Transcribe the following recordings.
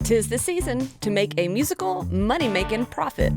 'Tis the season to make a musical money-making profit.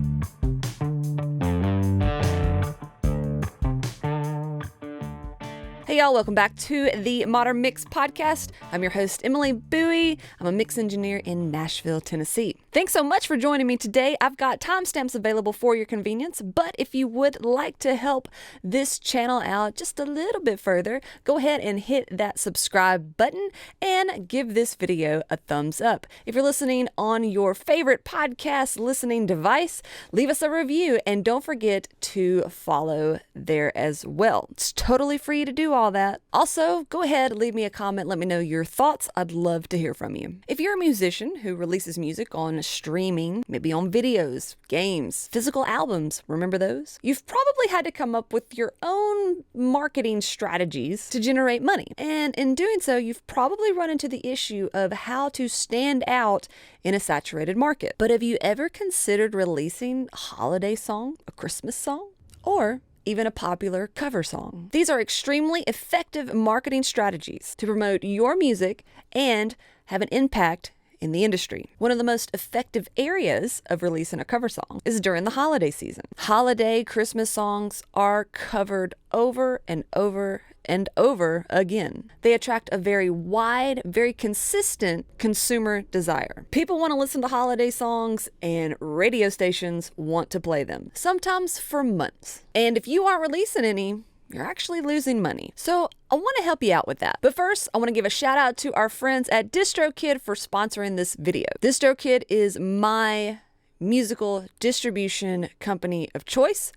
Hey y'all, welcome back to the Modern Mix Podcast. I'm your host, Emily Bowie. I'm a mix engineer in Nashville, Tennessee. Thanks so much for joining me today. I've got timestamps available for your convenience, but if you would like to help this channel out just a little bit further, go ahead and hit that subscribe button and give this video a thumbs up. If you're listening on your favorite podcast listening device, leave us a review and don't forget to follow there as well. It's totally free to do all that. Also, go ahead, leave me a comment, let me know your thoughts. I'd love to hear from you. If you're a musician who releases music on streaming, maybe on videos, games, physical albums, remember those? You've probably had to come up with your own marketing strategies to generate money. And in doing so, you've probably run into the issue of how to stand out in a saturated market. But have you ever considered releasing a holiday song, a Christmas song, or even a popular cover song? These are extremely effective marketing strategies to promote your music and have an impact in the industry. One of the most effective areas of releasing a cover song is during the holiday season. Holiday Christmas songs are covered over and over and over again. They attract a very wide, very consistent consumer desire. People want to listen to holiday songs and radio stations want to play them, sometimes for months. And if you aren't releasing any, you're actually losing money. So I want to help you out with that. But first, I want to give a shout out to our friends at DistroKid for sponsoring this video. DistroKid is my musical distribution company of choice,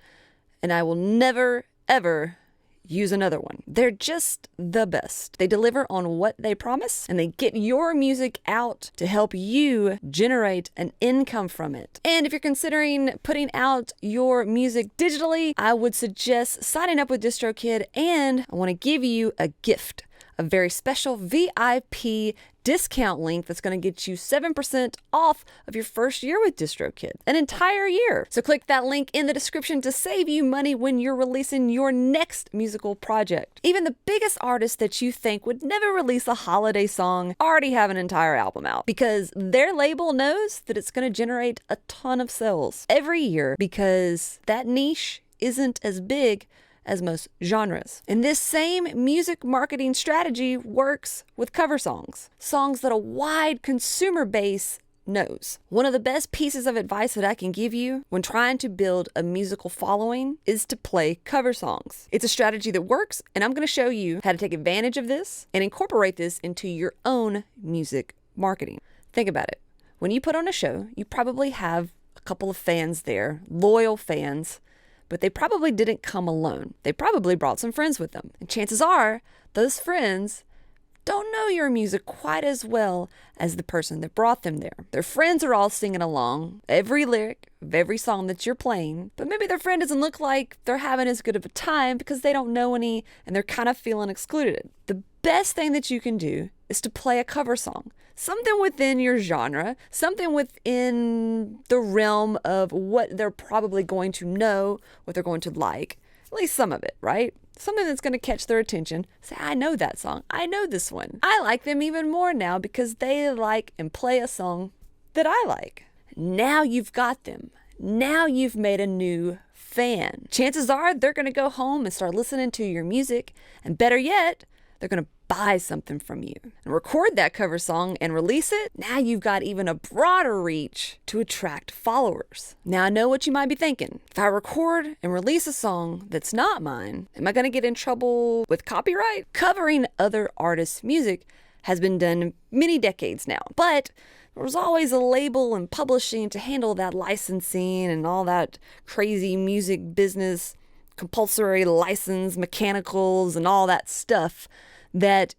and I will never, ever use another one. They're just the best. They deliver on what they promise, and they get your music out to help you generate an income from it. And if you're considering putting out your music digitally, I would suggest signing up with DistroKid, and I want to give you a gift, a very special VIP discount link that's going to get you 7% off of your first year with DistroKid, an entire year. So click that link in the description to save you money when you're releasing your next musical project. Even the biggest artists that you think would never release a holiday song already have an entire album out because their label knows that it's going to generate a ton of sales every year because that niche isn't as big as most genres. And this same music marketing strategy works with cover songs, songs that a wide consumer base knows. One of the best pieces of advice that I can give you when trying to build a musical following is to play cover songs. It's a strategy that works, and I'm going to show you how to take advantage of this and incorporate this into your own music marketing. Think about it. When you put on a show, you probably have a couple of fans there, loyal fans, but they probably didn't come alone. They probably brought some friends with them. And chances are, those friends don't know your music quite as well as the person that brought them there. Their friends are all singing along every lyric of every song that you're playing, but maybe their friend doesn't look like they're having as good of a time because they don't know any and they're kind of feeling excluded. The best thing that you can do is to play a cover song. Something within your genre, something within the realm of what they're probably going to know, what they're going to like, at least some of it, right? Something that's going to catch their attention. Say, I know that song. I know this one. I like them even more now because they like and play a song that I like. Now you've got them. Now you've made a new fan. Chances are they're going to go home and start listening to your music. And better yet, they're going to buy something from you and record that cover song and release it. Now you've got even a broader reach to attract followers. Now I know what you might be thinking. If I record and release a song that's not mine, am I going to get in trouble with copyright? Covering other artists' music has been done many decades now, but there was always a label and publishing to handle that licensing and all that crazy music business, compulsory license, mechanicals, and all that stuff that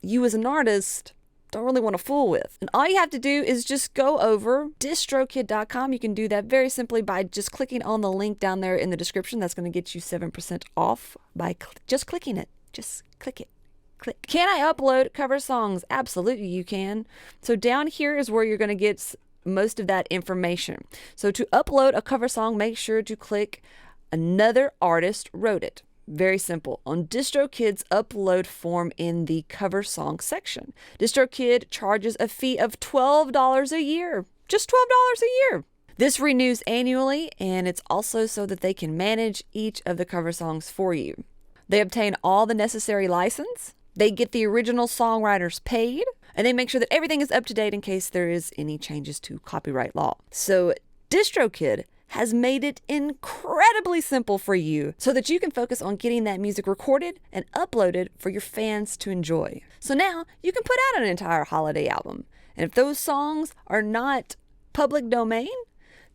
you as an artist don't really want to fool with. And all you have to do is just go over distrokid.com. You can do that very simply by just clicking on the link down there in the description. That's going to get you 7% off by just clicking it. Just click it. Click. Can I upload cover songs? Absolutely you can. So down here is where you're going to get most of that information. So to upload a cover song, make sure to click another artist wrote it. Very simple. On DistroKid's upload form in the cover song section, DistroKid charges a fee of $12 a year. Just $12 a year. This renews annually, and it's also so that they can manage each of the cover songs for you. They obtain all the necessary license, they get the original songwriters paid, and they make sure that everything is up to date in case there is any changes to copyright law. So DistroKid has made it incredibly simple for you so that you can focus on getting that music recorded and uploaded for your fans to enjoy. So now you can put out an entire holiday album. And if those songs are not public domain,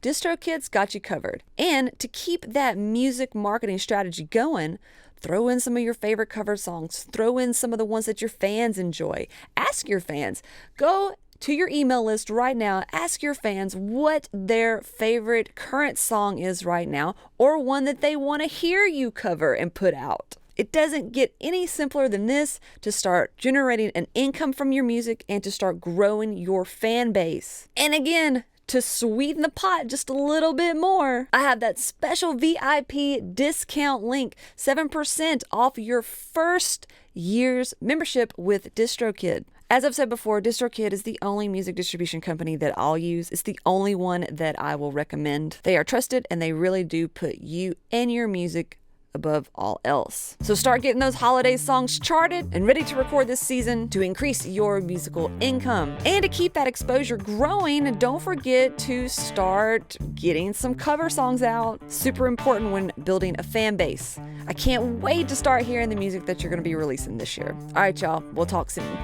DistroKid's got you covered. And to keep that music marketing strategy going, throw in some of your favorite cover songs. Throw in some of the ones that your fans enjoy. Ask your fans. Go to your email list right now. Ask your fans what their favorite current song is right now, or one that they want to hear you cover and put out. It doesn't get any simpler than this to start generating an income from your music and to start growing your fan base. And again, to sweeten the pot just a little bit more, I have that special VIP discount link, 7% off your first year's membership with DistroKid. As I've said before, DistroKid is the only music distribution company that I'll use. It's the only one that I will recommend. They are trusted, and they really do put you and your music above all else. So start getting those holiday songs charted and ready to record this season to increase your musical income. And to keep that exposure growing, don't forget to start getting some cover songs out. Super important when building a fan base. I can't wait to start hearing the music that you're going to be releasing this year. All right, y'all. We'll talk soon.